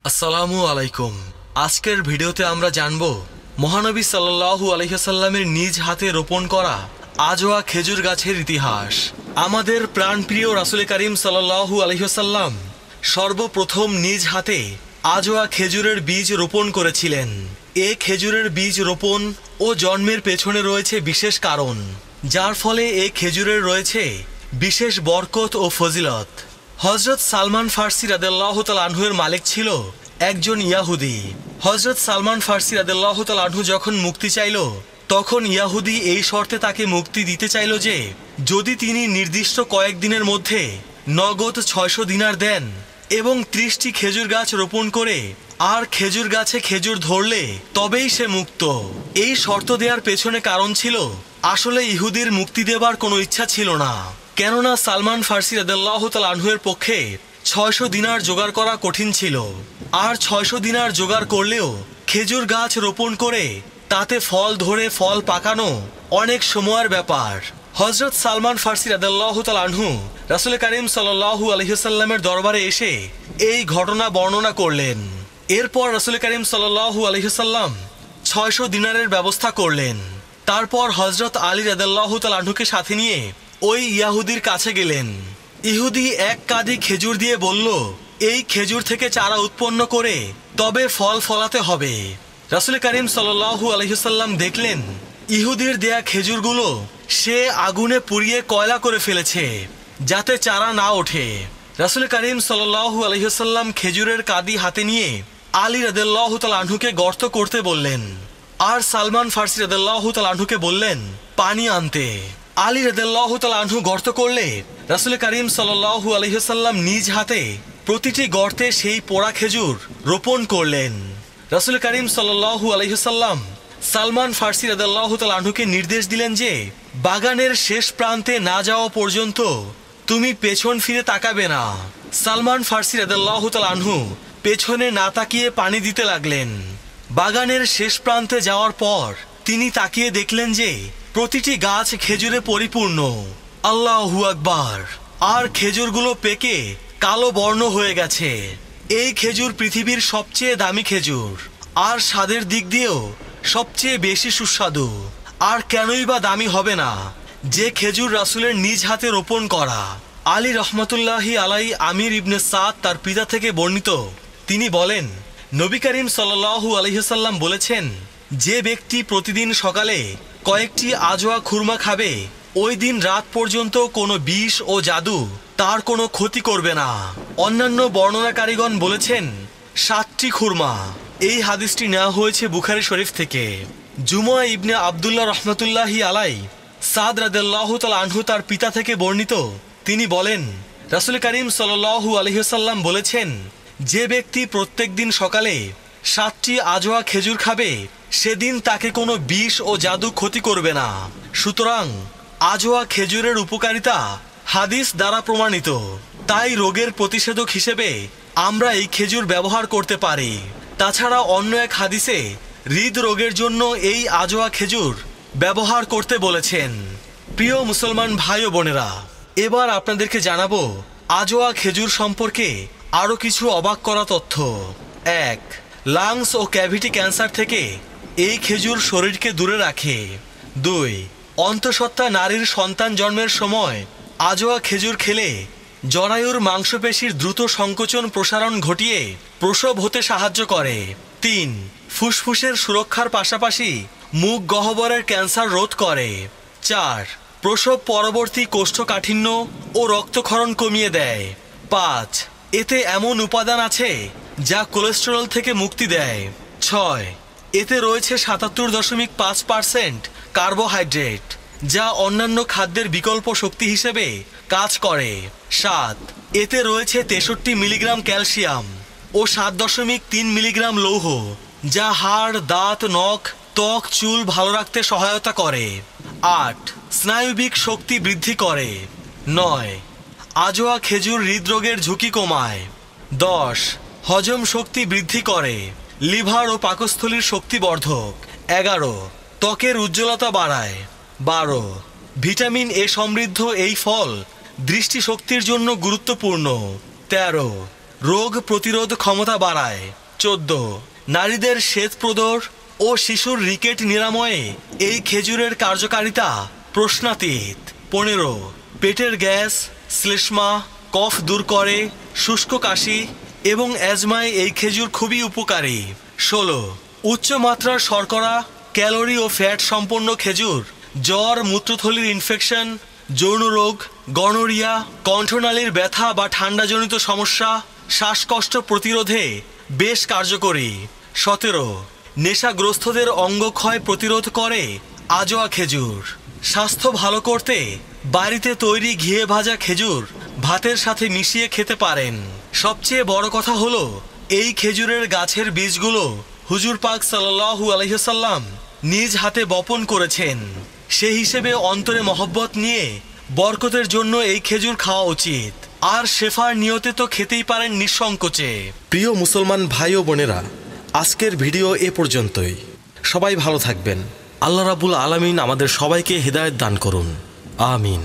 আসসালামু আলাইকুম। আজকের ভিডিওতে আমরা জানব মহানবী সাল্লাল্লাহু আলাইহি ওয়াসাল্লামের নিজ হাতে রোপণ করা আজওয়া খেজুর গাছের ইতিহাস। আমাদের প্রাণপ্রিয় রাসূল করিম সাল্লাল্লাহু আলাইহি ওয়াসাল্লাম সর্বপ্রথম নিজ হাতে আজওয়া খেজুরের বীজ রোপণ করেছিলেন। এ খেজুরের বীজ রোপণ ও জন্মের পেছনে রয়েছে বিশেষ কারণ, যার ফলে এ খেজুরের রয়েছে বিশেষ বরকত ও ফজিলত। হযরত সালমান ফার্সি রাদিয়াল্লাহু তাআলা আনহু-এর মালিক ছিল একজন ইয়াহুদি। হযরত সালমান ফার্সি রাদিয়াল্লাহু তাআলা আনহু যখন মুক্তি চাইল, তখন ইয়াহুদি এই শর্তে তাকে মুক্তি দিতে চাইল যে যদি তিনি নির্দিষ্ট কয়েকদিনের মধ্যে নগদ 600 দিনার দেন এবং 30টি খেজুর গাছ রোপণ করে আর খেজুর গাছে খেজুর ধরলে তবেই সে মুক্ত। এই শর্ত দেওয়ার পেছনে কারণ ছিল আসলে ইহুদির মুক্তি দেবার কোনো ইচ্ছা ছিল না, কেননা সালমান ফার্সি রাদিয়াল্লাহু তাআলা আনহু-এর পক্ষে 600 দিনার জোগাড় করা কঠিন ছিল। আর 600 দিনার জোগাড় করলেও খেজুর গাছ রোপণ করে তাতে ফল ধরে ফল পাকানো অনেক সময়ের ব্যাপার। হযরত সালমান ফার্সি রাদিয়াল্লাহু তাআলা আনহু রাসূল করিম সাল্লাল্লাহু আলাইহি ওয়াসাল্লামের দরবারে এসে এই ঘটনা বর্ণনা করলেন। এরপর রাসূল করিম সাল্লাল্লাহু আলাইহি ওয়াসাল্লাম 600 দিনারের ব্যবস্থা করলেন। তারপর হযরত আলী রাদিয়াল্লাহু তাআলা আনহুকে সাথে নিয়ে ওই ইয়াহুদির কাছে গেলেন। ইহুদি এক কাঁদি খেজুর দিয়ে বলল, এই খেজুর থেকে চারা উৎপন্ন করে তবে ফল ফলাতে হবে। রাসূল করিম সাল্লাল্লাহু আলাইহি ওয়াসাল্লাম দেখলেন ইহুদির দেয়া খেজুরগুলো সে আগুনে পুড়িয়ে কয়লা করে ফেলেছে যাতে চারা না ওঠে। রাসূল করিম সাল্লাল্লাহু আলাইহি ওয়াসাল্লাম খেজুরের কাঁদি হাতে নিয়ে আলী রাদিয়াল্লাহু তাআলা আনহুকে গর্ত করতে বললেন, আর সালমান ফার্সি রাদিয়াল্লাহু তাআলা আনহুকে বললেন পানি আনতে। আলী রাদিয়াল্লাহু তাআলা আনহু গর্ত করলে রাসূল করিম সাল্লাল্লাহু আলাইহি ওয়াসাল্লাম নিজ হাতে প্রতিটি গর্তে সেই পোড়া খেজুর রোপণ করলেন। রাসূল করিম সাল্লাল্লাহু আলাইহি ওয়াসাল্লাম সালমান ফার্সি রাদিয়াল্লাহু তাআলা আনহুকে নির্দেশ দিলেন যে বাগানের শেষ প্রান্তে না যাওয়া পর্যন্ত তুমি পেছন ফিরে তাকাবে না। সালমান ফার্সি রাদিয়াল্লাহু তাআলা আনহু পেছনে না তাকিয়ে পানি দিতে লাগলেন। বাগানের শেষ প্রান্তে যাওয়ার পর তিনি তাকিয়ে দেখলেন যে প্রতিটি গাছ খেজুরে পরিপূর্ণ। আল্লাহু আকবার! আর খেজুরগুলো পেকে কালো বর্ণ হয়ে গেছে। এই খেজুর পৃথিবীর সবচেয়ে দামি খেজুর, আর স্বাদের দিক দিয়েও সবচেয়ে বেশি সুস্বাদু। আর কেনই বা দামি হবে না, যে খেজুর রাসূলের নিজ হাতে রোপণ করা। আলী রহমতুল্লাহি আলাই আমির ইবনে সাদ তার পিতা থেকে বর্ণিত, তিনি বলেন নবী করিম সাল্লাল্লাহু আলাইহি ওয়াসাল্লাম বলেছেন, যে ব্যক্তি প্রতিদিন সকালে কয়েকটি আজওয়া খুরমা খাবে ওই দিন রাত পর্যন্ত কোনো বিষ ও জাদু তার কোনো ক্ষতি করবে না। অন্যান্য বর্ণনাকারীগণ বলেছেন 7টি খুরমা। এই হাদিসটি নেওয়া হয়েছে বুখারী শরীফ থেকে। জুমআ ইবনে আব্দুল্লাহ রহমতুল্লাহি আলাই সাদ রাদিয়াল্লাহু তাআলা আনহু তার পিতা থেকে বর্ণিত, তিনি বলেন রাসূল করিম সাল্লাল্লাহু আলাইহি ওয়াসাল্লাম বলেছেন, যে ব্যক্তি প্রত্যেকদিন সকালে 7টি আজওয়া খেজুর খাবে সেদিন তাকে কোনো বিষ ও জাদু ক্ষতি করবে না। সুতরাং আজওয়া খেজুরের উপকারিতা হাদিস দ্বারা প্রমাণিত, তাই রোগের প্রতিষেধক হিসেবে আমরা এই খেজুর ব্যবহার করতে পারি। তাছাড়া অন্য এক হাদিসে হৃদরোগের জন্য এই আজওয়া খেজুর ব্যবহার করতে বলেছেন। প্রিয় মুসলমান ভাই ও বোনেরা, এবার আপনাদেরকে জানাবো আজওয়া খেজুর সম্পর্কে আরও কিছু অবাক করা তথ্য। 1. লাংস ও ক্যাভিটি ক্যান্সার থেকে এই খেজুর শরীরকে দূরে রাখে। 2. অন্তঃসত্ত্বা নারীর সন্তান জন্মের সময় আজওয়া খেজুর খেলে জরায়ুর মাংসপেশির দ্রুত সংকোচন প্রসারণ ঘটিয়ে প্রসব হতে সাহায্য করে। 3. ফুসফুসের সুরক্ষার পাশাপাশি মুখ গহ্বরের ক্যান্সার রোধ করে। 4. প্রসব পরবর্তী কোষ্ঠকাঠিন্য ও রক্তক্ষরণ কমিয়ে দেয়। 5. এতে এমন উপাদান আছে যা কোলেস্টেরল থেকে মুক্তি দেয়। 6. এতে রয়েছে 77.5% কার্বোহাইড্রেট, যা অন্যান্য খাদ্যের বিকল্প শক্তি হিসেবে কাজ করে। 7. এতে রয়েছে 63 মিলিগ্রাম ক্যালসিয়াম ও 7.3 মিলিগ্রাম লৌহ, যা হাড়, দাঁত, নখ, ত্বক, চুল ভালো রাখতে সহায়তা করে। 8. স্নায়ুবিক শক্তি বৃদ্ধি করে। 9. আজওয়া খেজুর হৃদরোগের ঝুঁকি কমায়। 10. হজম শক্তি বৃদ্ধি করে, লিভার ও পাকস্থলীর শক্তিবর্ধক। 11. ত্বকের উজ্জ্বলতা বাড়ায়। 12. ভিটামিন এ সমৃদ্ধ এই ফল দৃষ্টিশক্তির জন্য গুরুত্বপূর্ণ। 13. রোগ প্রতিরোধ ক্ষমতা বাড়ায়। 14 নারীদের শ্বেতপ্রদর ও শিশুর রিকেট নিরাময়ে এই খেজুরের কার্যকারিতা প্রশ্নাতীত। 15 পেটের গ্যাস, শ্লেষ্মা, কফ দূর করে, শুষ্ক কাশি এবং অ্যাজমায় এই খেজুর খুবই উপকারী। 16 উচ্চমাত্রার শর্করা, ক্যালোরি ও ফ্যাট সম্পন্ন খেজুর জ্বর, মূত্রথলির ইনফেকশন, যৌন রোগ, গনোরিয়া, কণ্ঠনালীর ব্যথা বা ঠান্ডাজনিত সমস্যা, শ্বাসকষ্ট প্রতিরোধে বেশ কার্যকরী। 17 নেশাগ্রস্তদের অঙ্গক্ষয় প্রতিরোধ করে আজওয়া খেজুর। স্বাস্থ্য ভালো করতে বাড়িতে তৈরি ঘিয়ে ভাজা খেজুর ভাতের সাথে মিশিয়ে খেতে পারেন। সবচেয়ে বড় কথা হলো এই খেজুরের গাছের বীজগুলো হুজুর পাক সাল্লাল্লাহু আলাইহি ওয়াসাল্লাম নিজ হাতে বপন করেছেন। সেই হিসেবে অন্তরে মহব্বত নিয়ে বরকতের জন্য এই খেজুর খাওয়া উচিত। আর শেফার নিয়তে তো খেতেই পারেন নিঃসংকোচে। প্রিয় মুসলমান ভাই ও বোনেরা, আজকের ভিডিও এ পর্যন্তই। সবাই ভালো থাকবেন। আল্লাহ রাব্বুল আলামিন আমাদের সবাইকে হিদায়াত দান করুন। আমিন।